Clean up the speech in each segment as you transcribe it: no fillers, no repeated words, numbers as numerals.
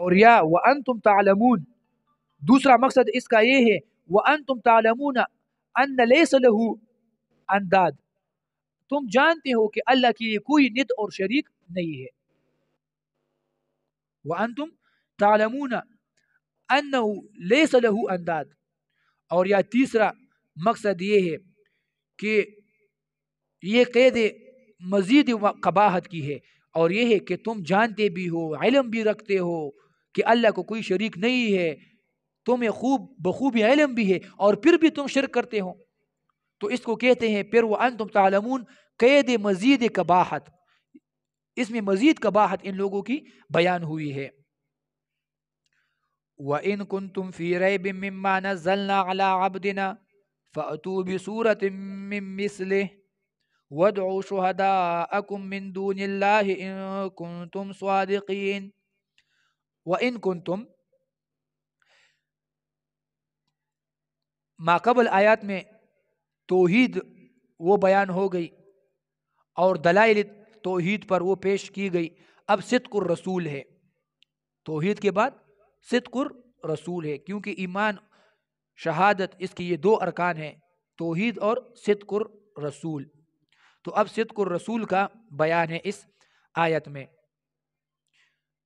اور یا وَأَنْتُمْ تعلمون، دوسرا مقصد اس کا یہ ہے وَأَنْتُمْ تعلمون أَنَّ لَيْسَ لَهُ انداد، تم جانتے ہو کہ اللہ کے لیے کوئی ند اور شریک نہیں ہے. وَأَنْتُمْ تعلمون أَنَّهُ لَيْسَ لَهُ انداد. اور یا تیسرا مقصد یہ ہے کہ یہ قید مزید قباحت کی ہے، اور یہ ہے کہ تم جانتے بھی ہو، علم بھی رکھتے ہو کہ اللہ کو کوئی شریک نہیں ہے، تمہیں خوب بخوبی علم بھی ہے، اور پھر بھی تم شرک کرتے ہو. تو اس کو کہتے ہیں پھر وَأَنْتُمْ تعلمون قید مزید قباحت، اس میں مزید قباحت ان لوگوں کی بیان ہوئی ہے. وَإِن كُنتُمْ فِي رَيْبٍ مِّمَّا نَزَّلْنَا عَلَىٰ عَبْدِنَا فَأْتُوا بِسُورَةٍ مِّن مِّثْلِهِ وَادْعُوا شُهَدَاءَكُم مِّن دُونِ اللَّهِ إِن كُنتُمْ صَادِقِينَ. وَإِن كُنتُمْ، ما قبل آیات میں توحید وہ بیان ہو گئی اور دلائل توحید پر وہ پیش کی گئی. اب صدق الرسول ہے، توحید کے بعد صدق الرسول ہے، کیونکہ ایمان شہادت اس کی یہ دو ارکان ہیں، توحید اور صدق الرسول. تو اب صدق الرسول کا بیان ہے اس آیت میں.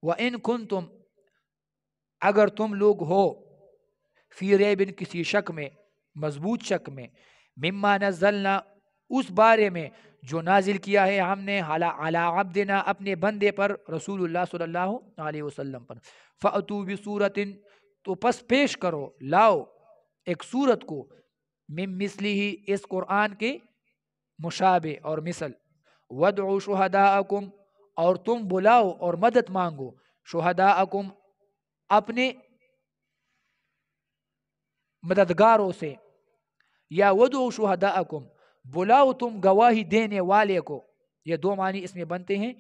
وَإِن كُنتُمْ، اگر تم لوگ ہو، فی ریب، کسی شک میں، مضبوط شک میں، مما نزلنا، اس بارے میں جو نازل کیا ہے ہم نے، علی عبدنا، اپنے بندے پر، رسول اللہ صلی اللہ علیہ وسلم پر. فَأْتُوا بِسُورَةٍ، تو پس پیش کرو، لاؤ ایک سورت کو، من مثلہ، اس قرآن کے مشابہ اور مثل. وَادْعُوا شُهَدَاءَكُمْ، اور تم بلاؤ اور مدد مانگو، شہداءکم، اپنے مددگاروں سے، یا وَادْعُوا شُهَدَاءَكُمْ، بلاؤ تم گواہی دینے والے کو. یہ دو معنی اس میں بنتے ہیں،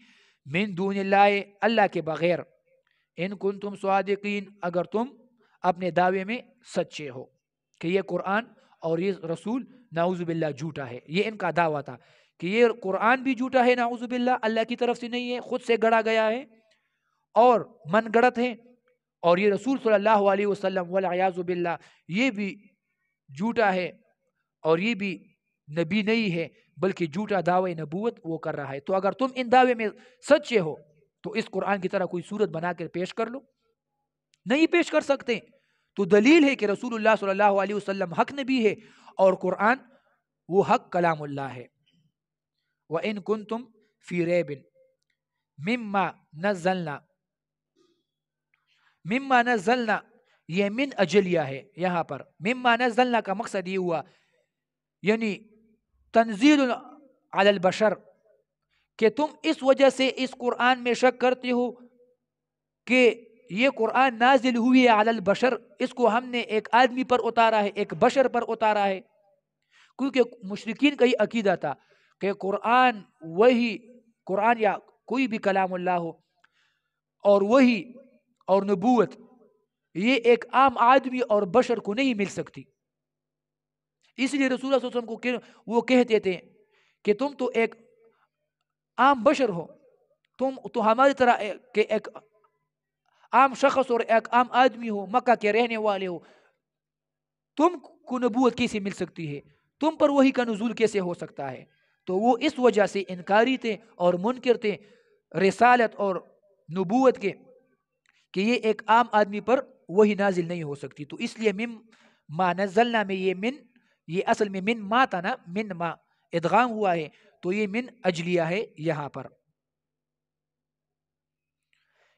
من دون اللہ، اللہ کے بغیر، ان کنتم صادقین، اگر تم اپنے دعوے میں سچے ہو کہ یہ قرآن اور یہ رسول نعوذ باللہ جھوٹا ہے. یہ ان کا دعویٰ تھا کہ یہ قرآن بھی جھوٹا ہے، نعوذ باللہ، اللہ کی طرف سے نہیں ہے، خود سے گڑا گیا ہے اور من گڑت ہے، اور یہ رسول صلی اللہ علیہ وسلم والعیاذ باللہ یہ بھی جھوٹا ہے، اور یہ بھی نبی نہیں ہے بلکہ جھوٹا دعوی نبوت وہ کر رہا ہے. تو اگر تم ان دعوے میں سچے ہو تو اس قرآن کی طرح کوئی صورت بنا کر پیش کر لو. نہیں پیش کر سکتے تو دلیل ہے کہ رسول اللہ صلی اللہ علیہ وسلم حق نبی ہے اور قرآن وہ حق کلام اللہ ہے. وَإِن كُنتُمْ فِي رَيْبٍ مِّمَّا نَزَّلْنَا، مما نزلنا یہ من اجلیہ ہے. یہاں پر مما نزلنا کا مقصد یہ ہوا یعنی تنزیل علی البشر، کہ تم اس وجہ سے اس قرآن میں شک کرتے ہو کہ یہ قرآن نازل ہوئی ہے علی البشر، اس کو ہم نے ایک آدمی پر اتارا ہے، ایک بشر پر اتارا ہے. کیونکہ مشرکین کا یہ عقیدہ تھا کہ قرآن وہی، قرآن یا کوئی بھی کلام اللہ ہو، اور وہی اور نبوت یہ ایک عام آدمی اور بشر کو نہیں مل سکتی. اس لیے رسول اللہ صلی اللہ علیہ وسلم کو وہ کہتے تھے کہ تم تو ایک عام بشر ہو، تم تو ہماری طرح کہ ایک عام شخص اور ایک عام آدمی ہو، مکہ کے رہنے والے ہو، تم کو نبوت کیسے مل سکتی ہے، تم پر وہی کا نزول کیسے ہو سکتا ہے. تو وہ اس وجہ سے انکاری تھے اور منکر تھے رسالت اور نبوت کے، کہ یہ ایک عام آدمی پر وہی نازل نہیں ہو سکتی. تو اس لیے من ما نزلنا میں یہ من، یہ اصل میں من ما تھا نا، من ما ادغام ہوا ہے تو یہ من اجلیہ ہے یہاں پر.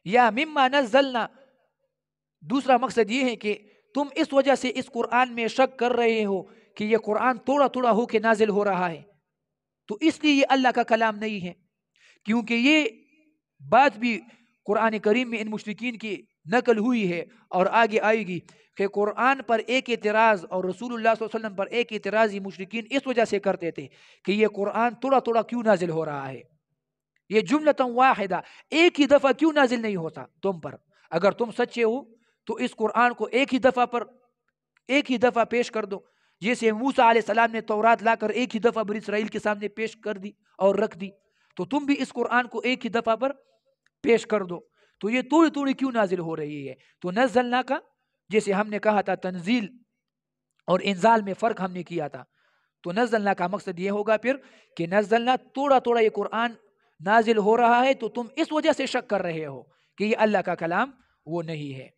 یا مما نزلنا دوسرا مقصد یہ ہے کہ تم اس وجہ سے اس قرآن میں شک کر رہے ہو کہ یہ قرآن تھوڑا تھوڑا ہو کے نازل ہو رہا ہے، تو اس لیے یہ اللہ کا کلام نہیں ہے. کیونکہ یہ بات بھی قرآن کریم میں ان مشرکین کی نقل ہوئی ہے اور آگے آئے گی کہ قرآن پر ایک اعتراض اور رسول اللہ صلی اللہ علیہ وسلم پر ایک اعتراض یہ مشرکین اس وجہ سے کرتے تھے کہ یہ قرآن تھوڑا تھوڑا کیوں نازل ہو رہا ہے، یہ جملۃ واحدہ ایک ہی دفعہ کیوں نازل نہیں ہوتا تم پر. اگر تم سچے ہو تو اس قرآن کو ایک ہی دفعہ پیش کر دو، جیسے موسیٰ علیہ السلام نے تورات لا کر ایک ہی دفعہ بنی اسرائیل کے سامنے پیش کر دی اور رکھ دی، تو تم بھی اس قرآن کو ایک ہی دفعہ پر پیش کر دو. تو یہ تھوڑی تھوڑی کیوں نازل ہو رہی ہے؟ تو نزلنا کا جیسے ہم نے کہا تھا تنزیل اور انزال میں فرق ہم نے کیا تھا، تو نزلنا کا مقصد یہ ہوگا پھر کہ نزلنا تھوڑا تھوڑا یہ قرآن نازل ہو رہا ہے، تو تم اس وجہ سے شک کر رہے ہو کہ یہ اللہ کا کلام وہ نہیں ہے.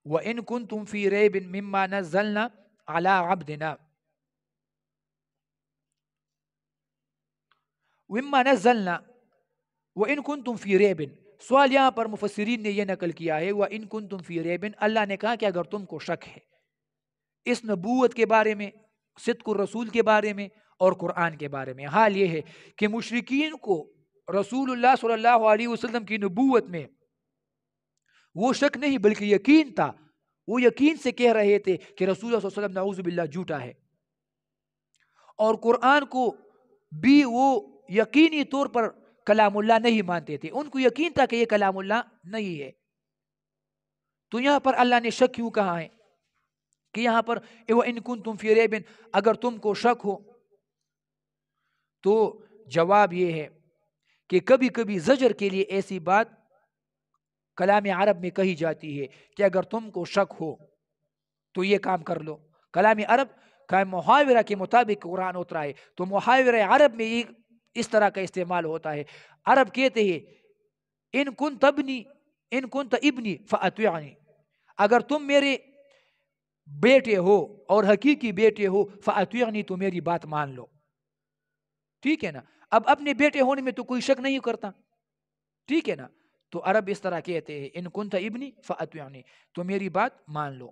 وَإِن كُنتُم فِي رَيْبٍ مِّمَّا نَزَّلْنَا عَلَىٰ عَبْدِنَا وَإِمَّا نَزَّلْنَا وَإِن كُنتُم فِي رَيْبٍ. سوال یہاں پر مفسرین نے یہ نقل کیا ہے وَإِن كُنتُم فِي رَيْبٍ، اللہ نے کہا کہ اگر تم کو شک ہے اس نبوت کے بارے میں، صدق الرسول کے بارے میں اور قرآن کے بارے میں. حال یہ ہے کہ مشرکین کو رسول اللہ صلی اللہ علیہ وسلم کی نبوت میں وہ شک نہیں بلکہ یقین تھا. وہ یقین سے کہہ رہے تھے کہ رسول اللہ صلی اللہ علیہ وسلم نعوذ باللہ جھوٹا ہے، اور قرآن کو بھی وہ یقینی طور پر کلام اللہ نہیں مانتے تھے. ان کو یقین تھا کہ یہ کلام اللہ نہیں ہے. تو یہاں پر اللہ نے شک کیوں کہا ہے کہ یہاں پر وَإِن كُنتُم فِي رَيْبٍ، اگر تم کو شک ہو، تو جواب یہ ہے کہ کبھی کبھی زجر کے لیے ایسی بات کلام عرب میں کہی جاتی ہے کہ اگر تم کو شک ہو تو یہ کام کر لو. کلام عرب کا محاورہ کے مطابق قرآن اترا ہے، تو محاورہ عرب میں یہ اس طرح کا استعمال ہوتا ہے. عرب کہتے ہیں ان کنت ابنی فاطیعنی، اگر تم میرے بیٹے ہو اور حقیقی بیٹے ہو، فاطیعنی تو میری بات مان لو. ٹھیک ہے نا؟ اب اپنے بیٹے ہونے میں تو کوئی شک نہیں کرتا، ٹھیک ہے نا؟ تو عرب اس طرح کہتے ہیں ان کنت ابنی فاطیعنی، تو میری بات مان لو.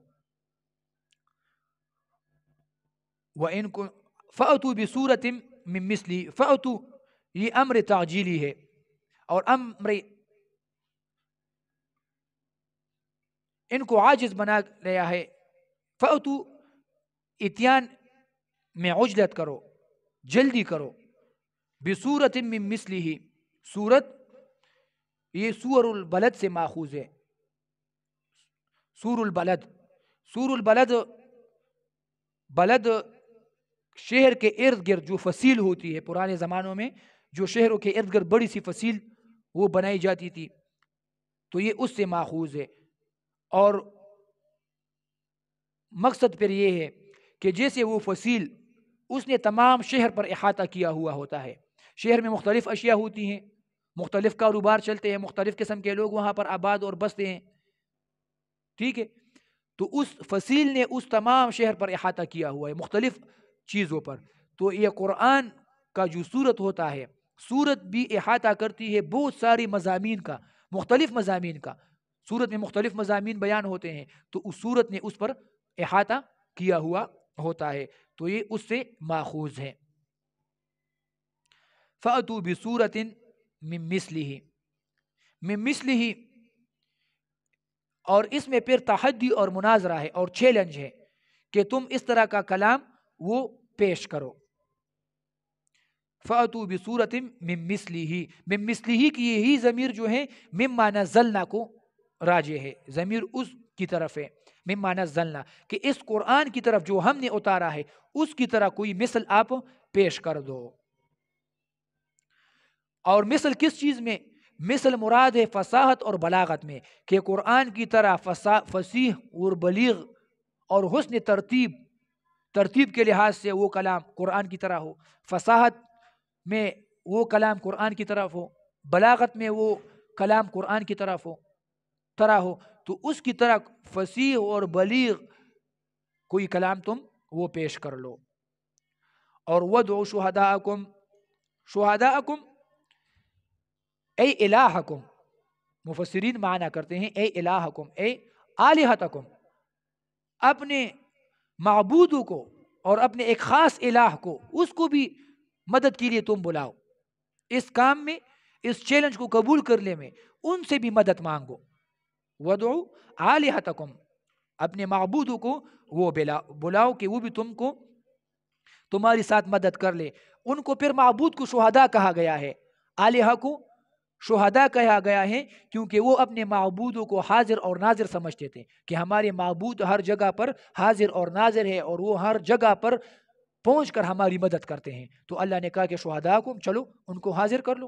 وَإِن فَأْتُوا بِسُورَةٍ مِّن مِّثْلِهِ، فَأْتُوا یہ امر تعجیلی ہے، اور امر ان کو عاجز بنا لیا ہے. فَأْتُوا اتیان میں عجلت کرو، جلدی کرو. بِسُورَةٍ مِّن مِّثْلِهِ، سورت یہ سور البلد سے ماخوذ ہے. سور البلد، سور البلد، بلد شہر کے ارد گرد جو فصیل ہوتی ہے، پرانے زمانوں میں جو شہروں کے ارد گرد بڑی سی فصیل وہ بنائی جاتی تھی، تو یہ اس سے ماخوذ ہے. اور مقصد پھر یہ ہے کہ جیسے وہ فصیل اس نے تمام شہر پر احاطہ کیا ہوا ہوتا ہے. شہر میں مختلف اشیاء ہوتی ہیں، مختلف کاروبار چلتے ہیں، مختلف قسم کے لوگ وہاں پر آباد اور بستے ہیں، ٹھیک ہے؟ تو اس فصیل نے اس تمام شہر پر احاطہ کیا ہوا ہے مختلف چیزوں پر. تو یہ قرآن کا جو سورت ہوتا ہے، سورت بھی احاطہ کرتی ہے بہت ساری مضامین کا، مختلف مضامین کا. سورت میں مختلف مضامین بیان ہوتے ہیں، تو اس سورت نے اس پر احاطہ کیا ہوا ہوتا ہے، تو یہ اس سے ماخوذ ہے. فَأْتُوا بِسُورَةٍ مِّن مِّثْلِهِ، مِّن مِّثْلِهِ، اور اس میں پھر تحدی اور مناظرہ ہے اور چیلنج ہے کہ تم اس طرح کا کلام وہ پیش کرو. فَأْتُوا بِسُورَةٍ مِّن مِّثْلِهِ، مِّن مِّثْلِهِ کی یہی ضمیر جو ہے مِمَّا نَزَّلْنَا کو راجع ہے، ضمیر اس کی طرف ہے، مِمَّا نَزَّلْنَا، کہ اس قرآن کی طرف جو ہم نے اتارا ہے اس کی طرح کوئی مثل آپ پیش کر دو. اور مثل کس چیز میں؟ مثل مراد ہے فصاحت اور بلاغت میں، کہ قرآن کی طرح فصیح اور بلیغ اور حسن ترتیب کے لحاظ سے وہ کلام قرآن کی طرح ہو، فصاحت میں وہ کلام قرآن کی طرف ہو، بلاغت میں وہ کلام قرآن کی طرف ہو، تو اس کی طرح فصیح اور بلیغ کوئی کلام تم وہ پیش کر لو. اور وَدْعُوا شُهَدَاءَكُمْ اے الہکم، مفسرین معنی کرتے ہیں اے الہکم، اے آلہتکم، اپنے معبودوں کو اور اپنے ایک خاص الہ کو، اس کو بھی مدد کے لیے تم بلاؤ، اس کام میں، اس چیلنج کو قبول کرنے میں ان سے بھی مدد مانگو. وَدْعُوا آلہتکم، اپنے معبودوں کو وہ بلاؤ کہ وہ بھی تم کو تمہاری ساتھ مدد کر لے. ان کو پھر معبود کو شہداء کہا گیا ہے، آلہہ کو شہداء کہا گیا ہے، کیونکہ وہ اپنے معبودوں کو حاضر اور ناظر سمجھتے تھے کہ ہمارے معبود ہر جگہ پر حاضر اور ناظر ہے، اور وہ ہر جگہ پر پہنچ کر ہماری مدد کرتے ہیں. تو اللہ نے کہا کہ شہداء کو چلو ان کو حاضر کر لو,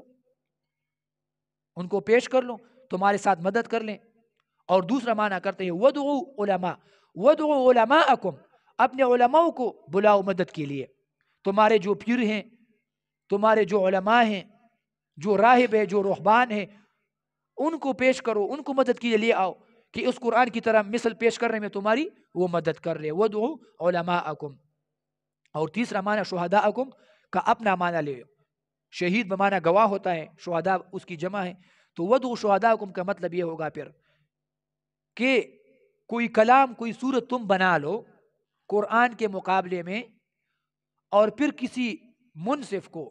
ان کو پیش کر لو, تمہارے ساتھ مدد کر لیں. اور دوسرا معنی کرتے ہیں وَدْعُوا علماء, وَدْعُوا علماءَکم, اپنے علماء کو بلاؤ مدد کے لیے. تمہارے جو پیر ہیں, تمہارے جو علماء ہیں, جو راہب ہیں, جو رہبان ہیں, ان کو پیش کرو, ان کو مدد کے لیے لے آؤ کہ اس قرآن کی طرح مثل پیش کرنے میں تمہاری وہ مدد کر لے. وَدْعُوا علماءَکم. اور تیسرا معنی شہداءکم کا اپنا معنی لے, شہید بمعنی گواہ ہوتا ہے, شہداء اس کی جمع ہے. تو وَدْعُوا شہداءکم کا مطلب یہ ہوگا پھر کہ کوئی کلام, کوئی سورت تم بنا لو قرآن کے مقابلے میں, اور پھر کسی منصف کو,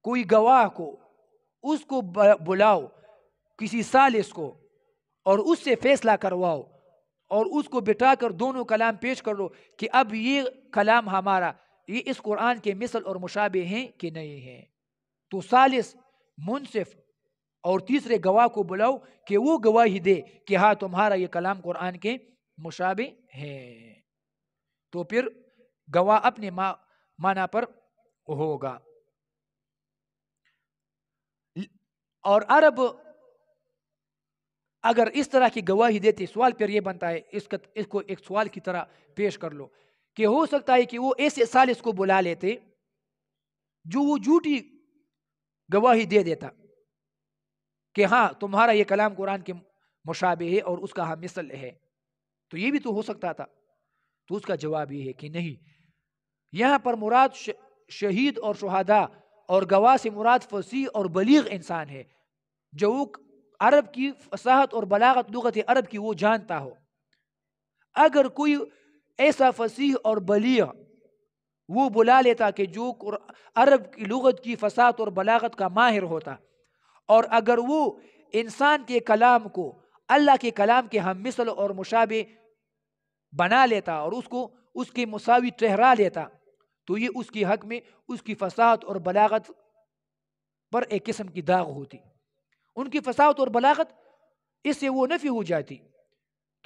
کوئی گواہ کو, اس کو بلاؤ, کسی ثالث کو, اور اس سے فیصلہ کرواؤ, اور اس کو بٹھا کر دونوں کلام پیش کر لو کہ اب یہ کلام ہمارا یہ اس قرآن کے مثل اور مشابہ ہیں کہ نہیں ہیں. تو ثالث, منصف اور تیسرے گواہ کو بلاؤ کہ وہ گواہی دے کہ ہاں تمہارا یہ کلام قرآن کے مشابہ ہے. تو پھر گواہ اپنے معنی پر ہوگا. اور عرب اگر اس طرح کی گواہی دیتے, سوال پھر یہ بنتا ہے, اس کو ایک سوال کی طرح پیش کر لو کہ ہو سکتا ہے کہ وہ ایسے ثالث کو بلا لیتے جو وہ جھوٹی گواہی دے دیتا کہ ہاں تمہارا یہ کلام قرآن کے مشابہ ہے اور اس کا ہم مثل ہے. تو یہ بھی تو ہو سکتا تھا. تو اس کا جواب یہ ہے کہ نہیں, یہاں پر مراد شہید اور شہداء اور گواہ سے مراد فصیح اور بلیغ انسان ہے, جو عرب کی فصاحت اور بلاغت لغت عرب کی وہ جانتا ہو. اگر کوئی ایسا فصیح اور بلیغ وہ بلا لیتا کہ جو عرب کی لغت کی فصاحت اور بلاغت کا ماہر ہوتا, اور اگر وہ انسان کے کلام کو اللہ کے کلام کے ہم مثل اور مشابہ بنا لیتا اور اس کو اس کے مساوی ٹھہرا لیتا, تو یہ اس کی حق میں اس کی فصاحت اور بلاغت پر ایک قسم کی داغ ہوتی. ان کی فصاحت اور بلاغت اس سے وہ نفی ہو جاتی.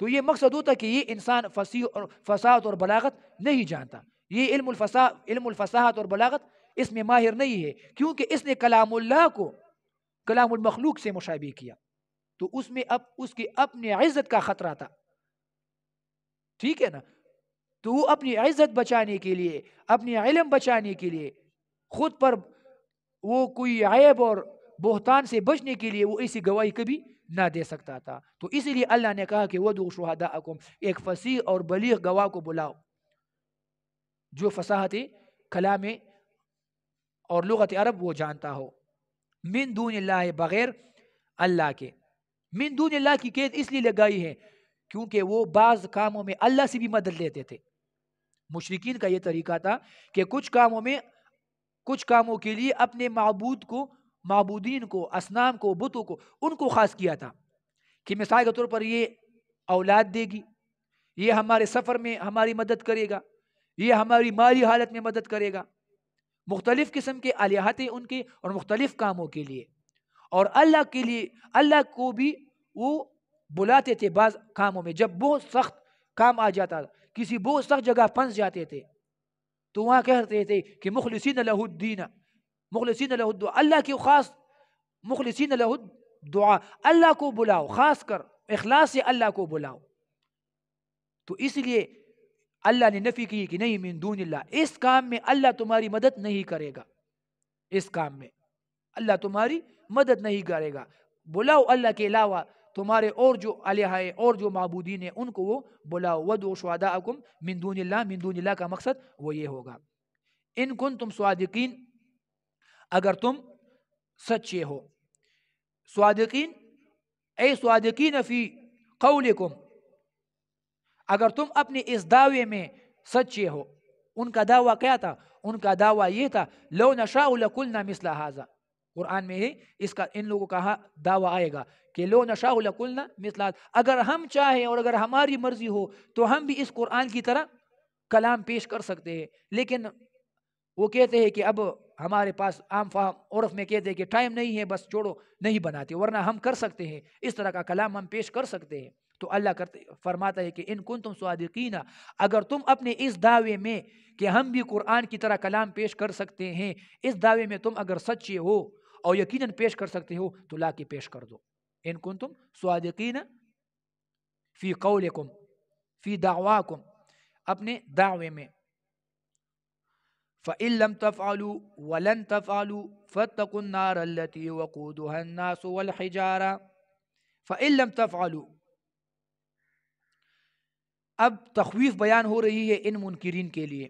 تو یہ مقصد ہوتا کہ یہ انسان فصیح اور فصاحت اور بلاغت نہیں جانتا, یہ علم الفصاحت اور بلاغت اس میں ماہر نہیں ہے, کیونکہ اس نے کلام اللہ کو کلام المخلوق سے مشابہ کیا. تو اس میں اب اس کی اپنی عزت کا خطرہ تھا, ٹھیک ہے نا. تو وہ اپنی عزت بچانے کے لیے, اپنی علم بچانے کے لیے, خود پر وہ کوئی عیب اور بہتان سے بچنے کے لیے وہ ایسی گواہی کبھی نہ دے سکتا تھا. تو اسی لیے اللہ نے کہا کہ وَدْعُوا شُهَدَاءَکُمْ, ایک فصیح اور بلیغ گواہ کو بلاؤ جو فصاحت کلام اور لغت عرب وہ جانتا ہو. من دون اللہ, بغیر اللہ کے. من دون اللہ کی قید اس لیے لگائی ہے کیونکہ وہ بعض کاموں میں اللہ سے بھی مدد لیتے تھے. مشرکین کا یہ طریقہ تھا کہ کچھ کاموں کے لیے اپنے معبودین کو, اصنام کو, بتوں کو, ان کو خاص کیا تھا کہ مثال کے طور پر یہ اولاد دے گی, یہ ہمارے سفر میں ہماری مدد کرے گا, یہ ہماری مالی حالت میں مدد کرے گا. مختلف قسم کے الہات ان کے اور مختلف کاموں کے لیے. اور اللہ کے لیے اللہ کو بھی وہ بلاتے تھے بعض کاموں میں. جب بہت سخت کام آ جاتا, کسی بہت سخت جگہ پھنس جاتے تھے, تو وہاں کہتے تھے کہ مخلصین لہ الدین, مخلصین لہ الدعاء, اللہ کی خاص مخلصین لہ الدعاء, اللہ کو بلاؤ, خاص کر اخلاص سے اللہ کو بلاؤ. تو اس لیے اللہ نے نفی کی کہ نہیں من دون اللہ, اس کام میں اللہ تمہاری مدد نہیں کرے گا, اس کام میں اللہ تمہاری مدد نہیں کرے گا. بلاؤ اللہ کے علاوہ تمہارے اور جو الہ ہے اور جو معبودین ہیں ان کو وہ بلاؤ. وَدْعُوا شُهَدَاءَکُمْ من دون اللہ, من دون اللہ کا مقصد وہ یہ ہوگا ان کنتم صادقین, اگر تم سچے ہو. صادقین اے صادقین فی قولکم, اگر تم اپنے اس دعوے میں سچے ہو. ان کا دعویٰ کیا تھا؟ ان کا دعویٰ یہ تھا لو نشاء لقلنا مثل هذا. قرآن میں ہے اس کا ان لوگوں کا دعویٰ آئے گا کہ لو نشاء لقلنا مثل هذا, اگر ہم چاہیں اور اگر ہماری مرضی ہو تو ہم بھی اس قرآن کی طرح کلام پیش کر سکتے ہیں. لیکن وہ کہتے ہیں کہ اب ہمارے پاس عام فہم عرف میں کہتے ہیں کہ ٹائم نہیں ہے, بس چھوڑو, نہیں بناتے, ورنہ ہم کر سکتے ہیں, اس طرح کا کلام ہم پیش کر سکتے ہیں. تو اللہ فرماتا ہے کہ ان کنتم صادقین، اگر تم اپنے اس دعوے میں کہ ہم بھی قرآن کی طرح کلام پیش کر سکتے ہیں، اس دعوے میں تم اگر سچے ہو اور یقیناً پیش کر سکتے ہو تو لا کے پیش کر دو. ان کنتم صادقین فی قولکم فی دعواکم، اپنے دعوے میں. فَإِن لَمْ تَفْعَلُوا وَلَن تَفْعَلُوا فَاتَّقُوا النَّارَ الَّتِي وَقُودُهَا النَّاسُ وَالْحِجَارَةُ فَإِن لَمْ تَفْعَلُوا. اب تخویف بیان ہو رہی ہے ان منکرین کے لیے،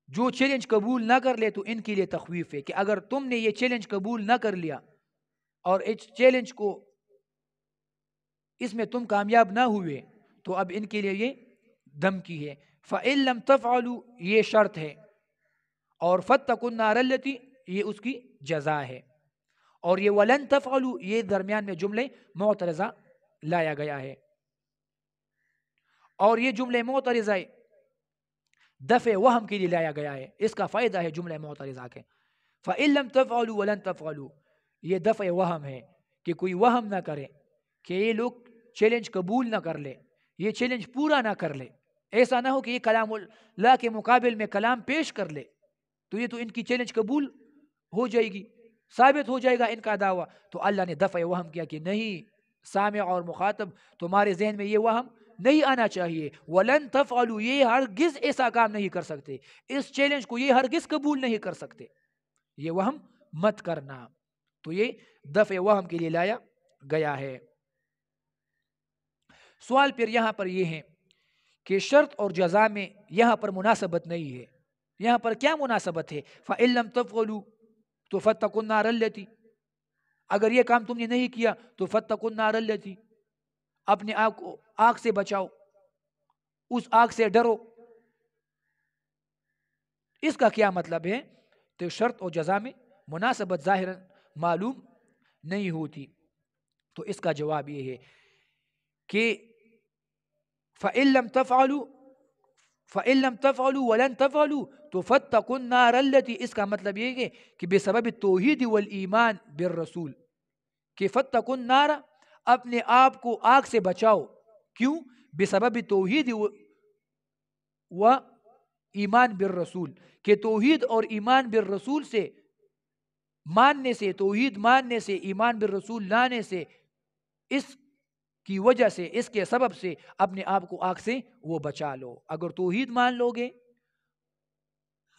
جو چیلنج قبول نہ کر لے تو ان کے لیے تخویف ہے کہ اگر تم نے یہ چیلنج قبول نہ کر لیا اور اس چیلنج کو اس میں تم کامیاب نہ ہوئے تو اب ان کے لیے یہ دھمکی ہے. فَإِن لَمْ تَفْعَلُوا یہ شرط ہے، اور فَاتَّقُوا النَّارَ الَّتِي یہ اس کی جزا ہے، اور یہ وَلَن تَفْعَلُوا یہ درمیان میں جملے معترضہ لایا گیا ہے. اور یہ جملے معترضہ دفع وہم کے لیے لایا گیا ہے. اس کا فائدہ ہے جملے معترضہ کے. فَإِن لَمْ تَفْعَلُوا وَلَن تَفْعَلُوا یہ دفع وہم ہے کہ کوئی وہم نہ کرے کہ یہ لوگ چیلنج قبول نہ کر لے، یہ چیلنج پورا نہ کر لے. ایسا نہ ہو کہ یہ کلام اللہ کے مقابل میں کلام پیش کر لے تو یہ تو ان کی چیلنج قبول ہو جائے گی، ثابت ہو جائے گا ان کا دعویٰ. تو اللہ نے دفع وہم کیا کہ نہیں، سامع اور مخاطب تمہارے ذہن میں یہ وہم نہیں آنا چاہیے. وَلَن تَفْعَلُوا یہ ہرگز ایسا کام نہیں کر سکتے، اس چیلنج کو یہ ہرگز قبول نہیں کر سکتے، یہ وہم مت کرنا. تو یہ دفع وہم کے لیے لایا گیا ہے. سوال پھر یہاں پر یہ ہے کہ شرط اور جزا میں یہاں پر مناسبت نہیں ہے. یہاں پر کیا مناسبت ہے؟ فَإِن لَمْ تَفْعَلُوا تو فَاتَّقُوا النَّارَ الَّتِي، اگر یہ کام تم نے نہیں کیا تو فَاتَّقُوا النَّارَ الَّتِي اپنے آپ کو آگ سے بچاؤ، اس آگ سے ڈرو. اس کا کیا مطلب ہے؟ تو شرط اور جزا میں مناسبت ظاہر معلوم نہیں ہوتی. تو اس کا جواب یہ ہے کہ فَإِن لَمْ تَفْعَلُوا وَلَن تَفْعَلُوا تو فَاتَّقُوا النَّارَ الَّتِي اس کا مطلب یہ ہے کہ بسبب توحید والایمان بالرسول، کہ فَاتَّقُوا النَّارَ اپنے آپ کو آگ سے بچاؤ. کیوں؟ بسبب توحید و ایمان بالرسول، کہ توحید اور ایمان بالرسول سے ماننے سے، توحید ماننے سے، ایمان بالرسول لانے سے، اس کی وجہ سے، اس کے سبب سے اپنے آپ کو آگ سے وہ بچا لو. اگر توحید مان لو گے،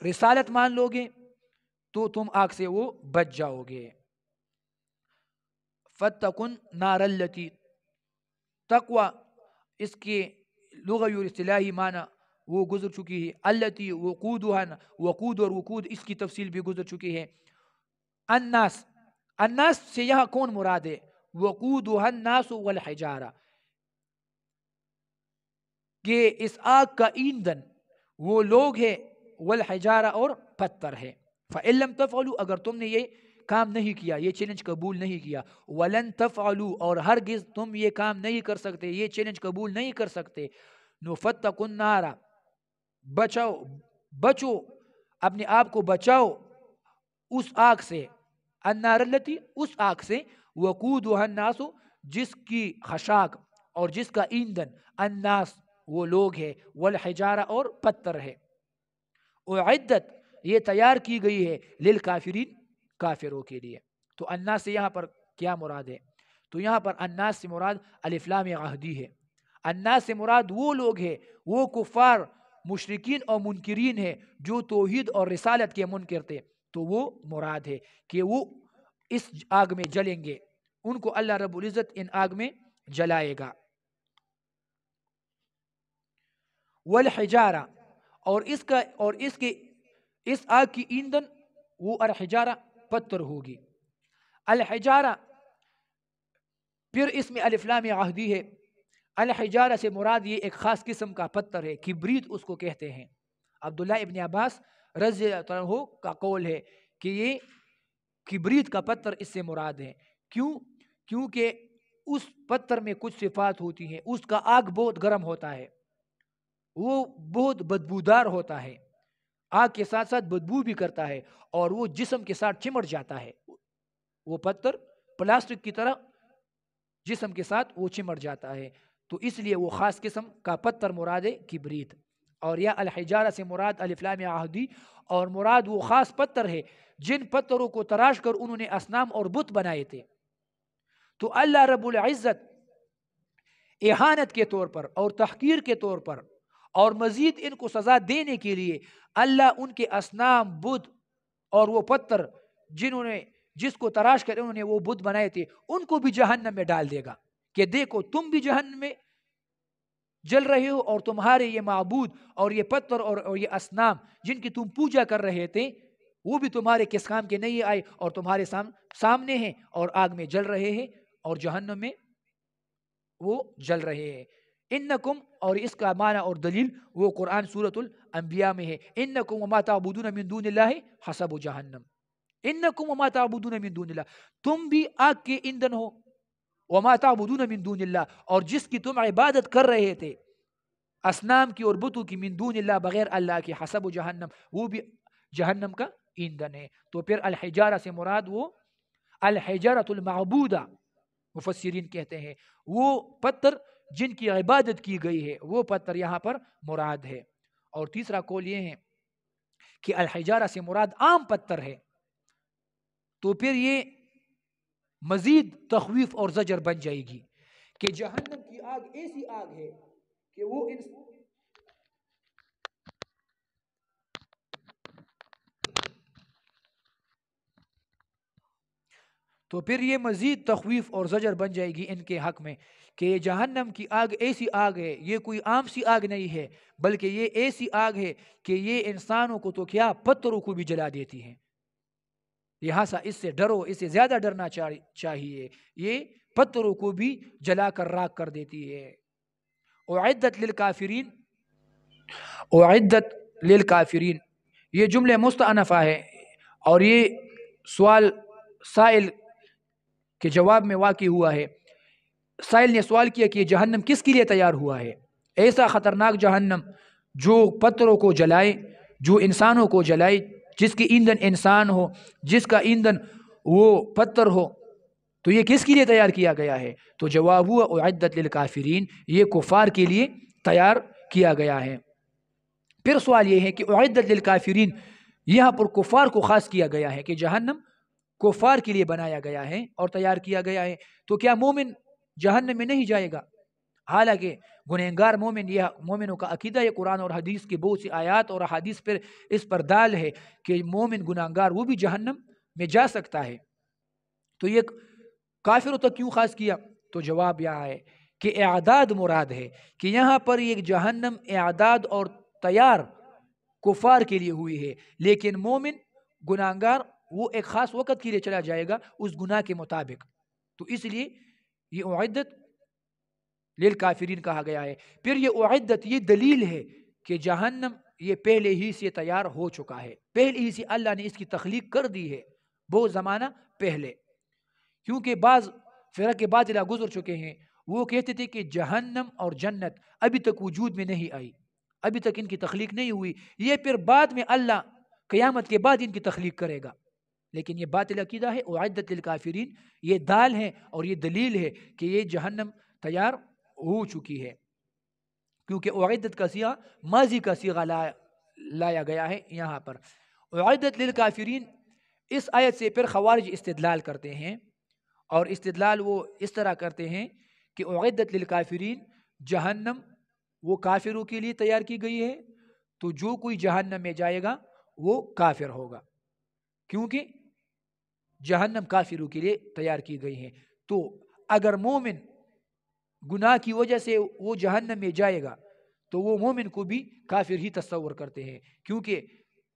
رسالت مان لو گے تو تم آگ سے وہ بچ جاؤ گے. فَاتَّقُوا النَّارَ الَّتِي تقوی اس کے لغوی اور اصطلاحی معنی وہ گزر چکی ہے. التی وقود اور وقود اس کی تفصیل بھی گزر چکی ہے. الناس، الناس سے یہاں کون مراد ہے؟ وقودها الناس والحجارہ، کہ اس آگ کا ایندھن وہ لوگ ہیں، والحجارہ اور پتھر ہے. فَإِن لَمْ تَفْعَلُوا اگر تم نے یہ کام نہیں کیا، یہ چیلنج قبول نہیں کیا، وَلَن تَفْعَلُوا اور ہرگز تم یہ کام نہیں کر سکتے، یہ چیلنج قبول نہیں کر سکتے، فَاتَّقُوا النَّارَ بچو اپنے آپ کو بچاؤ اس آگ سے، النار التی اس آگ سے، وقودها الناس جس کی خشاک اور جس کا ایندھن، الناس وہ لوگ ہے، والحجارہ اور پتھر ہے. اعدت یہ تیار کی گئی ہے، للکافرین کافروں کے لیے. تو الناس سے یہاں پر کیا مراد ہے؟ تو یہاں پر الناس سے مراد الف لام عہدی ہے. الناس سے مراد وہ لوگ ہیں، وہ کفار، مشرکین اور منکرین ہیں جو توحید اور رسالت کے منکر تھے. تو وہ مراد ہے کہ وہ اس آگ میں جلیں گے، ان کو اللہ رب العزت ان آگ میں جلائے گا. والحجارہ اور اس آگ کی ایندھن وہ الحجارہ پتھر ہوگی. الحجارہ پھر اس میں الف لام عہدی ہے. الحجارہ سے مراد یہ ایک خاص قسم کا پتھر ہے، کبریت اس کو کہتے ہیں. عبداللہ ابن عباس رضی اللہ عنہ کا قول ہے کہ یہ کبریت کا پتھر اس سے مراد ہے. کیونکہ اس پتھر میں کچھ صفات ہوتی ہیں. اس کا آگ بہت گرم ہوتا ہے، وہ بہت بدبودار ہوتا ہے، آگ کے ساتھ ساتھ بدبو بھی کرتا ہے، اور وہ جسم کے ساتھ چمٹ جاتا ہے. وہ پتھر پلاسٹک کی طرح جسم کے ساتھ وہ چمٹ جاتا ہے، تو اس لیے وہ خاص قسم کا پتھر مراد ہے کبریت. اور یا الحجارہ سے مراد الف لام عہدی، اور مراد وہ خاص پتھر ہے جن پتھروں کو تراش کر انہوں نے اصنام اور بت بنائے تھے. تو اللہ رب العزت اہانت کے طور پر اور تحقیر کے طور پر اور مزید ان کو سزا دینے کے لیے اللہ ان کے اصنام، بت اور وہ پتھر جس کو تراش کر انہوں نے وہ بت بنائے تھے ان کو بھی جہنم میں ڈال دے گا کہ دیکھو تم بھی جہنم میں جل رہے ہو، اور تمہارے یہ معبود اور یہ پتھر اور یہ اصنام جن کی تم پوجا کر رہے تھے وہ بھی تمہارے کس کام کے نہیں آئے اور تمہارے سامنے ہیں اور آگ میں جل رہے ہیں اور جہنم میں وہ جل رہے ہیں. انکم، اور اس کا معنی اور دلیل وہ قرآن سورۃ الانبیاء میں ہے، انکم وما تعبدون من دون اللہ حسب جہنم. انکم وما تعبدون من دون اللہ، تم بھی آگ کے ایندھن ہو. وما تعبدون من دون اللہ، اور جس کی تم عبادت کر رہے تھے اصنام کی اور بتوں کی، من دون اللہ بغیر اللہ کی، حسب جہنم وہ بھی جہنم کا ایندھن ہے. تو پھر الحجارہ سے مراد وہ الحجارۃ المعبودہ مفسرین کہتے ہیں وہ پتھر جن کی عبادت کی گئی ہے، وہ پتھر یہاں پر مراد ہے. اور تیسرا قول یہ ہے کہ الحجارہ سے مراد عام پتھر ہے، تو پھر یہ مزید تخویف اور زجر بن جائے گی کہ جہنم کی آگ ایسی آگ ہے کہ وہ تو پھر یہ مزید تخویف اور زجر بن جائے گی ان کے حق میں کہ جہنم کی آگ ایسی آگ ہے، یہ کوئی عام سی آگ نہیں ہے بلکہ یہ ایسی آگ ہے کہ یہ انسانوں کو تو کیا پتھروں کو بھی جلا دیتی ہے. لہٰذا اس سے ڈرو، اس سے زیادہ ڈرنا چاہیے، یہ پتھروں کو بھی جلا کر راکھ کر دیتی ہے. اعدت للکافرین، اعدت للکافرین یہ جملہ مستأنفہ ہے اور یہ سوال سائل کے جواب میں واقع ہوا ہے. سائل نے سوال کیا کہ جہنم کس کے لیے تیار ہوا ہے؟ ایسا خطرناک جہنم جو پتھروں کو جلائے، جو انسانوں کو جلائے، جس کی ایندھن انسان ہو، جس کا ایندھن وہ پتھر ہو، تو یہ کس کے لیے تیار کیا گیا ہے؟ تو جواب ہوا اعدت للکافرین، یہ کفار کے لیے تیار کیا گیا ہے. پھر سوال یہ ہے کہ اعدت للکافرین یہاں پر کفار کو خاص کیا گیا ہے کہ جہنم کفار کے لیے بنایا گیا ہے اور تیار کیا گیا ہے، تو کیا مومن جہنم میں نہیں جائے گا؟ حالانکہ گنہگار مومن، یہ مومنوں کا عقیدہ ہے، قرآن اور حدیث کی بہت سی آیات اور حدیث پر اس پر دال ہے کہ مومن گنہگار وہ بھی جہنم میں جا سکتا ہے. تو یہ کافروں تک کیوں خاص کیا؟ تو جواب یہاں ہے کہ اعداد مراد ہے کہ یہاں پر یہ جہنم اعداد اور تیار کفار کے لیے ہوئی ہے، لیکن مومن گنہگار وہ ایک خاص وقت کے لیے چلا جائے گا اس گناہ کے مطابق، تو اس لیے یہ اعدت للکافرین کہا گیا ہے. پھر یہ اعدت یہ دلیل ہے کہ جہنم یہ پہلے ہی سے تیار ہو چکا ہے، پہلے ہی سے اللہ نے اس کی تخلیق کر دی ہے بہت زمانہ پہلے. کیونکہ بعض فرق باطلہ گزر چکے ہیں، وہ کہتے تھے کہ جہنم اور جنت ابھی تک وجود میں نہیں آئی، ابھی تک ان کی تخلیق نہیں ہوئی، یہ پھر بعد میں اللہ قیامت کے بعد ان کی تخلیق کرے گا. لیکن یہ باطل عقیدہ ہے. اعدت للکافرین یہ دال ہے اور یہ دلیل ہے کہ یہ جہنم تیار ہو چکی ہے، کیونکہ اعدت کا صیغہ ماضی کا صیغہ لایا گیا ہے یہاں پر. اعدت للکافرین اس آیت سے پھر خوارج استدلال کرتے ہیں، اور استدلال وہ اس طرح کرتے ہیں کہ اعدت للکافرین جہنم وہ کافروں کے لیے تیار کی گئی ہے، تو جو کوئی جہنم میں جائے گا وہ کافر ہوگا، کیونکہ جہنم کافروں کے لیے تیار کی گئی ہے. تو اگر مومن گناہ کی وجہ سے وہ جہنم میں جائے گا تو وہ مومن کو بھی کافر ہی تصور کرتے ہیں، کیونکہ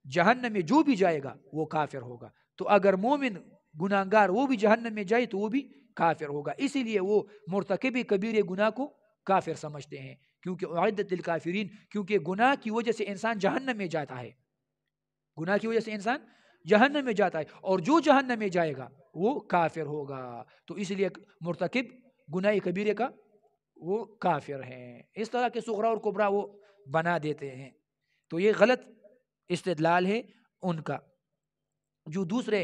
جہنم میں جو بھی جائے گا وہ کافر ہوگا. تو اگر مومن گناہگار وہ بھی جہنم میں جائے تو وہ بھی کافر ہوگا، اسی لیے وہ مرتکب کبیرے گناہ کو کافر سمجھتے ہیں، کیونکہ اعدت للکافرین، کیونکہ گناہ کی وجہ سے انسان جہنم میں جاتا ہے، گناہ کی وجہ سے انسان جہنم میں جاتا ہے، اور جو جہنم میں جائے گا وہ کافر ہوگا. تو اس لیے مرتکب گناہ کبیرے کا وہ کافر ہیں. اس طرح کے صغرا اور کبرا وہ بنا دیتے ہیں، تو یہ غلط استدلال ہے ان کا. جو دوسرے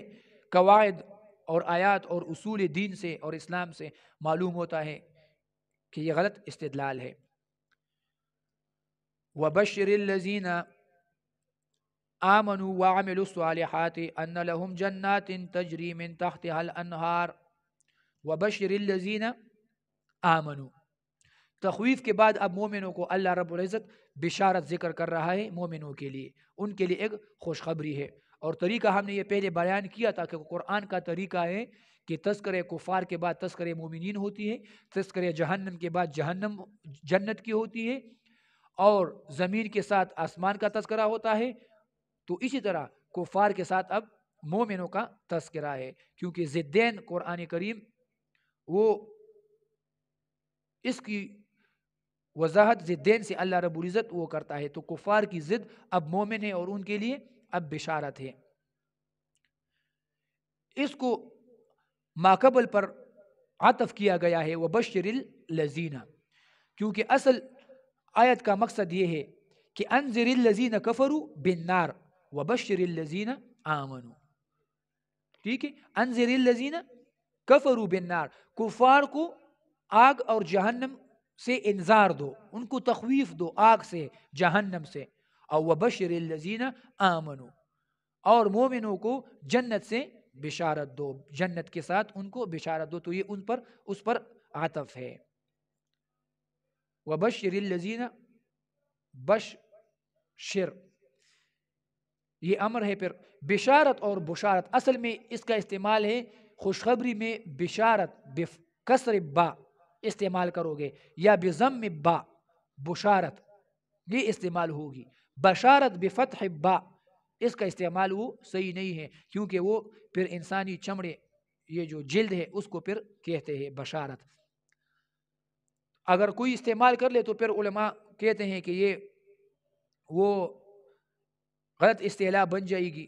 قواعد اور آیات اور اصول دین سے اور اسلام سے معلوم ہوتا ہے کہ یہ غلط استدلال ہے۔ وَبَشِّرِ الَّذِينَ آمَنُوا وَعَمِلُوا الصَّالِحَاتِ أَنَّ لَهُمْ جَنَّاتٍ تَجْرِي مِن تَحْتِهَا الْأَنْهَارُ وَبَشِّرِ الَّذِينَ آمَنُوا۔ تخویف کے بعد اب مومنوں کو اللہ رب العزت بشارت ذکر کر رہا ہے مومنوں کے لیے، ان کے لیے ایک خوشخبری ہے۔ اور طریقہ ہم نے یہ پہلے بیان کیا تھا کہ قرآن کا طریقہ ہے کہ تذکرہ کفار کے بعد تذکرہ مومنین ہوتی ہے، تذکرہ جہنم کے بعد جہنم جنت کی ہوتی ہے، اور زمین کے ساتھ آسمان کا تذکرہ ہوتا ہے۔ تو اسی طرح کفار کے ساتھ اب مومنوں کا تذکرہ ہے، کیونکہ ضدین قرآن کریم وہ اس کی وضاحت ضدین سے اللہ رب العزت وہ کرتا ہے، تو کفار کی ضد اب مومن ہے اور ان کے لیے اب بشارت ہے۔ اس کو ماقبل پر عطف کیا گیا ہے وَبَشِّرِ الَّذِينَ، کیونکہ اصل آیت کا مقصد یہ ہے کہ انذر الذین کفروا بالنار وبشر الذین آمنوا، ٹھیک ہے، انذر الذین کفروا بالنار، کفار کو آگ اور جہنم سے انذار دو، ان کو تخویف دو آگ سے جہنم سے، اور وبشر الذین آمنوا، اور مومنوں کو جنت سے بشارت دو، جنت کے ساتھ ان کو بشارت دو، تو یہ ان پر اس پر عطف ہے۔ وبشر الذین، بشر یہ امر ہے، پھر بشارت اور بشارت اصل میں اس کا استعمال ہے خوشخبری میں بشارت بکسر با استعمال کرو گے یا بضم با بشارت یہ استعمال ہوگی، بشارت بفتح با اس کا استعمال وہ صحیح نہیں ہے، کیونکہ وہ پھر انسانی چمڑے یہ جو جلد ہے اس کو پھر کہتے ہیں بشارت۔ اگر کوئی استعمال کر لے تو پھر علماء کہتے ہیں کہ یہ وہ غلط اصطلاح بن جائے گی،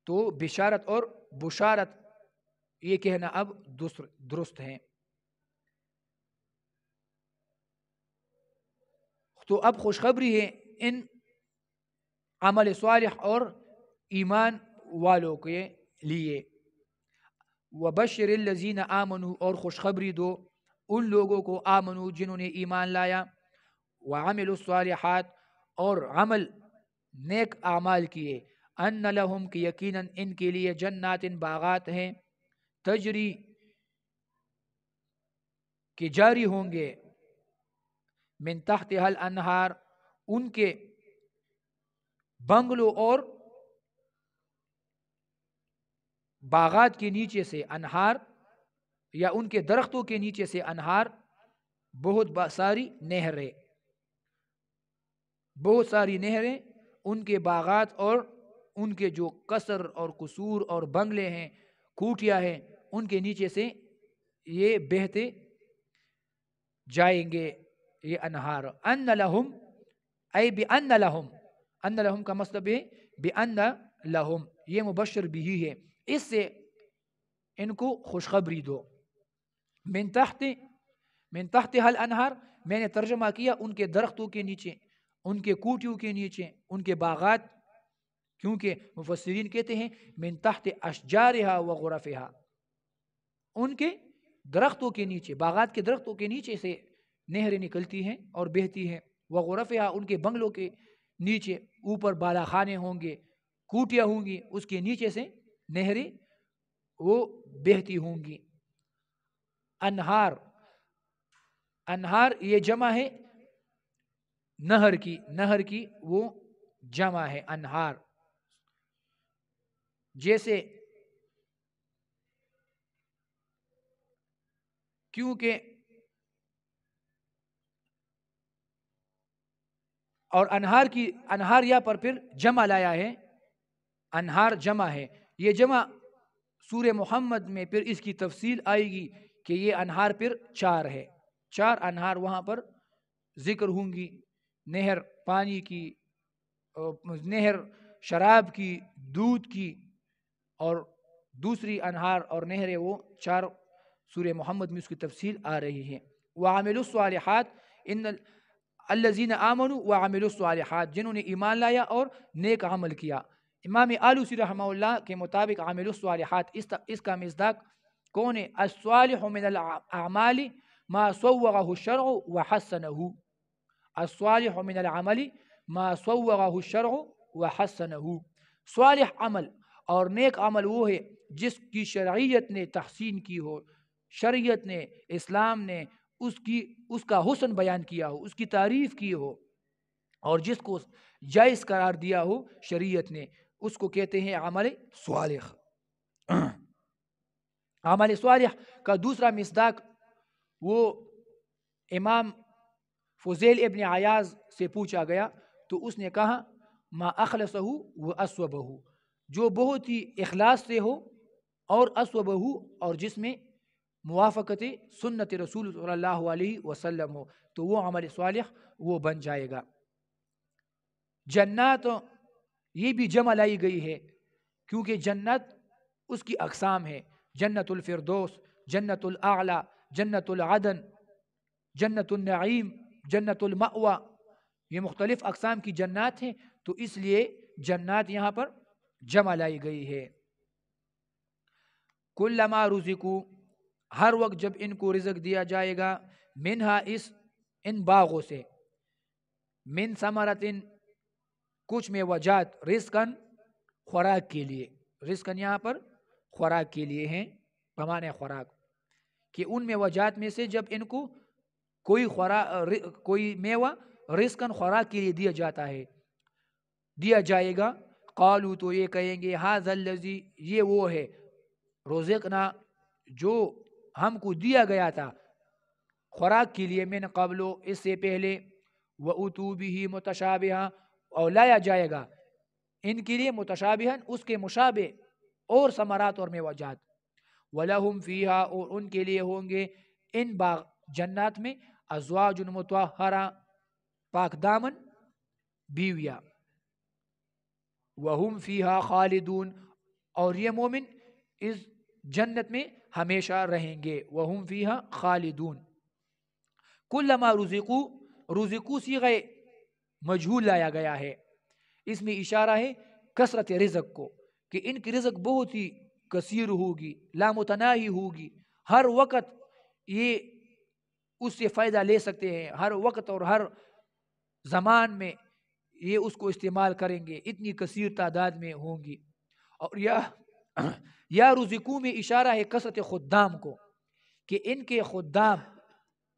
تو بشارت اور بشارت یہ کہنا اب درست ہے۔ تو اب خوشخبری ہے ان عمل صالح اور ایمان والوں کے لیے۔ وبشر الذین آمنوا، اور خوشخبری دو ان لوگوں کو آمنوا جنہوں نے ایمان لایا، وعملوا الصالحات اور عمل نیک اعمال کیے، ان لہم کہ یقیناً ان کے لیے جنات باغات ہیں، تجری کہ جاری ہوں گے، من تحتها الانہار ان کے بنگلوں اور باغات کے نیچے سے، انہار یا ان کے درختوں کے نیچے سے انہار، بہت ساری نہریں، بہت ساری نہریں ان کے باغات اور ان کے جو قصر اور قصور اور بنگلے ہیں، کوٹیاں ہیں، ان کے نیچے سے یہ بہتے جائیں گے یہ انہار۔ ان لہم ای بان لہم، ان لہم کا مطلب ہے بان لہم، یہ مبشر بھی ہے، اس سے ان کو خوشخبری دو۔ من تحت حل انہار میں نے ترجمہ کیا ان کے درختوں کے نیچے، ان کے کوٹیوں کے نیچے، ان کے باغات، کیونکہ مفسرین کہتے ہیں من تحت اشجارها وغرفها، ان کے درختوں کے نیچے، باغات کے درختوں کے نیچے سے نہریں نکلتی ہیں اور بہتی ہیں، وغرفها ان کے بنگلوں کے نیچے، اوپر بالا خانے ہوں گے، کوٹیاں ہوں گی، اس کے نیچے سے نہریں وہ بہتی ہوں گی۔ انہار، انہار یہ جمع ہے نہر کی، نہر کی وہ جمع ہے انہار، جیسے کیونکہ اور انہار کی، انہار یا پر پھر جمع لایا ہے، انہار جمع ہے، یہ جمع سورہ محمد میں پھر اس کی تفصیل آئے گی کہ یہ انہار پھر چار ہے، چار انہار وہاں پر ذکر ہوں گی، نہر پانی کی، نہر شراب کی، دودھ کی، اور دوسری انہار اور نہریں وہ چار سورہ محمد میں اس کی تفصیل آ رہی ہے۔ وعملوا الصالحات، ان الذین آمنوا وعملوا الصالحات، جنہوں نے ایمان لایا اور نیک عمل کیا، امام آلوسی رحمہ اللہ کے مطابق عامل الصالحات اس کا مصداق کون ہے؟ الصالح من الاعمال ما صوغه الشرع وحسنه، الصالح من العمل ما صوغه الشرع وحسنه، صالح عمل اور نیک عمل وہ ہے جس کی شرعیت نے تحسین کی ہو، شریعت نے، اسلام نے اس کا حسن بیان کیا ہو، اس کی تعریف کی ہو، اور جس کو جائز قرار دیا ہو شریعت نے، اس کو کہتے ہیں عمل صالح۔ عمل صالح کا دوسرا مصداق وہ امام فضیل ابن عیاض سے پوچھا گیا تو اس نے کہا ما اخلصہ و اسوبہ، جو بہت ہی اخلاص سے ہو اور اسوبہ اور جس میں موافقت سنت رسول صلی اللہ علیہ وسلم ہو، تو وہ عمل صالح وہ بن جائے گا۔ جنات یہ بھی جمع لائی گئی ہے کیونکہ جنت اس کی اقسام ہے، جنت الفردوس، جنت الاعلی، جنت العدن، جنت النعیم، جنت المأوى، یہ مختلف اقسام کی جنات ہیں، تو اس لیے جنات یہاں پر جمع لائی گئی ہے۔ کلما رزقوا، ہر وقت جب ان کو رزق دیا جائے گا، منہا ان باغوں سے، من ثمرتن کچھ میں وجات، رزقن خوراک کے لیے، رزقن یہاں پر خوراک کے لیے ہیں، بمعنی خوراک، کہ ان میں وجات میں سے جب ان کو کوئی میوہ رزقن خوراک کے لیے دیا جاتا ہے، دیا جائے گا، قالوا تو یہ کہیں گے ھذا الذی، یہ وہ ہے، رزقنا جو ہم کو دیا گیا تھا خوراک کے لیے، من قبل اس سے پہلے، وَأُتُوا بِهِ مُتَشَابِهًا اور لایا جائے گا ان کے لیے متشابہن اس کے مشابہ اور ثمرات اور میوجات، وَلَهُمْ فِيهَا اور ان کے لیے ہوں گے ان باغ جنات میں، ازواج مطہرہ پاک دامن بیویاں، وَهُمْ فِيهَا خالدون اور یہ مومن اس جنت میں ہمیشہ رہیں گے، وَهُمْ فِيهَا خالدون۔ کلما رزقوا صیغہ مجہول لایا گیا ہے، اس میں اشارہ ہے کثرت رزق کو، کہ ان کی رزق بہت ہی کثیر ہوگی، لامتناہی ہوگی، ہر وقت یہ اس سے فائدہ لے سکتے ہیں، ہر وقت اور ہر زمان میں یہ اس کو استعمال کریں گے، اتنی کثیر تعداد میں ہوں گی۔ اور یا رزقو میں اشارہ ہے کثرت خدام کو، کہ ان کے خدام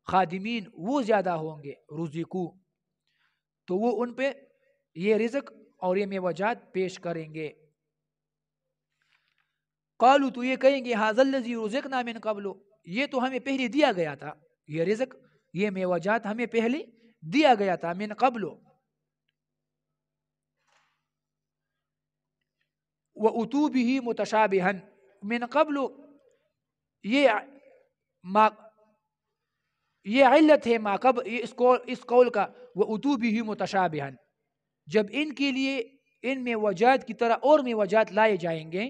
خادمین وہ زیادہ ہوں گے، رزقو، تو وہ ان پہ یہ رزق اور یہ میوجات پیش کریں گے۔ قالوا تو یہ کہیں گے ھذا الذی رزقنا من قبل، یہ تو ہمیں پہلے دیا گیا تھا، یہ رزق یہ میوجات ہمیں پہلے دیا گیا تھا، من قبل، وَأُتُوا بِهِ مُتَشَابِهًا، من قبل یہ علت ہے ما قبل اس قول کا، وَأُتُوا بِهِ مُتَشَابِهًا، جب ان کے لیے ان میں وجات کی طرح اور میں وجات لائے جائیں گے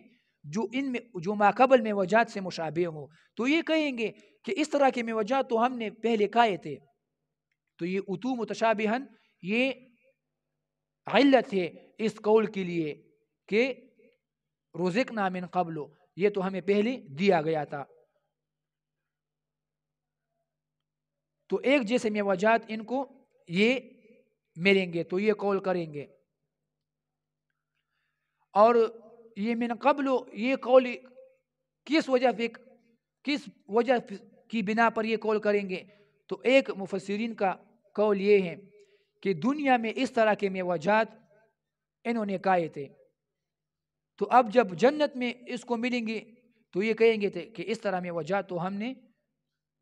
جو ما قبل میں وجات سے مشابہ ہوں، تو یہ کہیں گے کہ اس طرح کے میں وجات تو ہم نے پہلے کھائے تھے، تو یہ اتو متشابہن یہ علت ہے اس قول کے لیے کہ رزقنا من قبل، یہ تو ہمیں پہلے دیا گیا تھا، تو ایک جیسے میں وجات ان کو یہ ملیں گے، تو یہ قول کریں گے۔ اور یہ من قبل یہ قول کس وجہ کی بنا پر یہ قول کریں گے، تو ایک مفسرین کا قول یہ ہے کہ دنیا میں اس طرح کے میوجات انہوں نے کھائے تھے، تو اب جب جنت میں اس کو ملیں گے تو یہ کہیں گے تھے کہ اس طرح میوجات تو ہم نے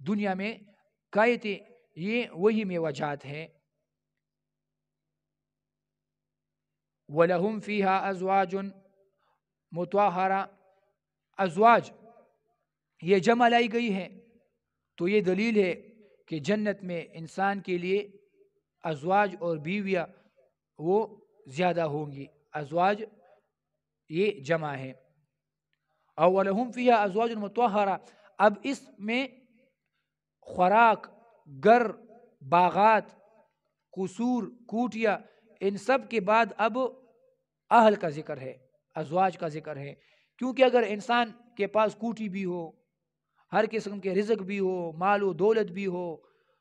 دنیا میں کھائے تھے، یہ وہی میوجات ہیں۔ وَلَهُمْ فِيهَا أَزْوَاجٌ مُطَهَّرَةٌ، ازواج یہ جمع لائی گئی ہے، تو یہ دلیل ہے کہ جنت میں انسان کے لیے ازواج اور بیویاں وہ زیادہ ہوں گی، ازواج یہ جمع ہے۔ اور وَلَهُمْ فِيهَا أَزْوَاجٌ مُطَهَّرَةٌ، اب اس میں خوراک، گھر، باغات، قصور، کوٹیا، ان سب کے بعد اب اہل کا ذکر ہے، ازواج کا ذکر ہے، کیونکہ اگر انسان کے پاس کوٹھی بھی ہو، ہر قسم کے رزق بھی ہو، مال و دولت بھی ہو،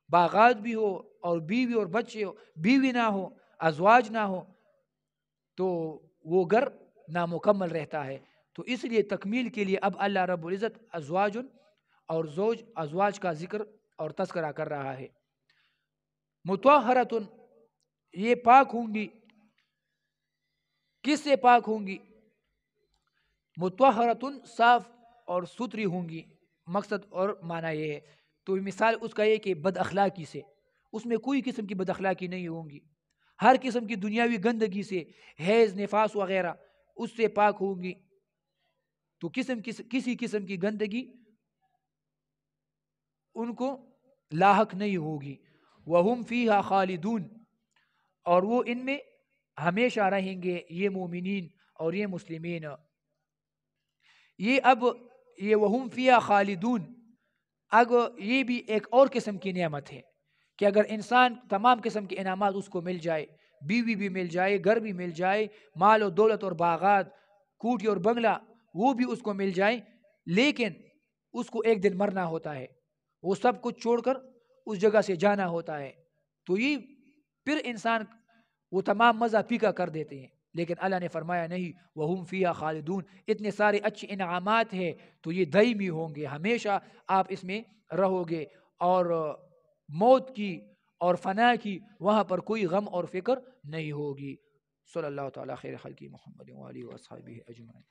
باغات بھی ہو، اور بیوی اور بچے ہو، بیوی نہ ہو، ازواج نہ ہو، تو وہ گھر نامکمل رہتا ہے. تو اس لیے تکمیل کے لیے اب اللہ رب العزت ازواج اور زوج، ازواج کا ذکر اور تذکرہ کر رہا ہے. مطہرۃ، یہ پاک ہوں گی. کس سے پاک ہوں گی؟ مطہرۃ، صاف اور ستھری ہوں گی. مقصد اور معنی یہ ہے. تو مثال اس کا یہ کہ بد اخلاقی سے، اس میں کوئی قسم کی بد اخلاقی نہیں ہوں گی. ہر قسم کی دنیاوی گندگی سے، حیض، نفاس وغیرہ، اس سے پاک ہوں گی. تو کسی قسم کی گندگی ان کو لاحق نہیں ہوگی. وَهُمْ فِيهَا خَالِدُونَ، اور وہ ان میں ہمیشہ رہیں گے، یہ مومنین اور یہ مسلمین. یہ وَهُمْ فِيهَا خَالِدُونَ، اگر یہ بھی ایک اور قسم کی نعمت ہے کہ اگر انسان تمام قسم کے انعامات اس کو مل جائے، بیوی بھی مل جائے، گھر بھی مل جائے، مال و دولت اور باغات، کوٹھی اور بنگلہ، وہ بھی اس کو مل جائے، لیکن اس کو ایک دن مرنا ہوتا ہے، وہ سب کچھ چھوڑ کر اس جگہ سے جانا ہوتا ہے. تو یہ پھر انسان وہ تمام مزہ پیکا کر دیتے ہیں. لیکن اللہ نے فرمایا نہیں، وَهُمْ فِيهَا خَالِدُونَ، اتنے سارے اچھے انعامات ہیں تو یہ دائمی ہوں گے، ہمیشہ آپ اس میں رہو گے، اور موت کی اور فنا کی وہاں پر کوئی غم اور فکر نہیں ہوگی. صلی اللہ تعالیٰ خیر خلقی محمد وآلہ وصحبہ اجمعین.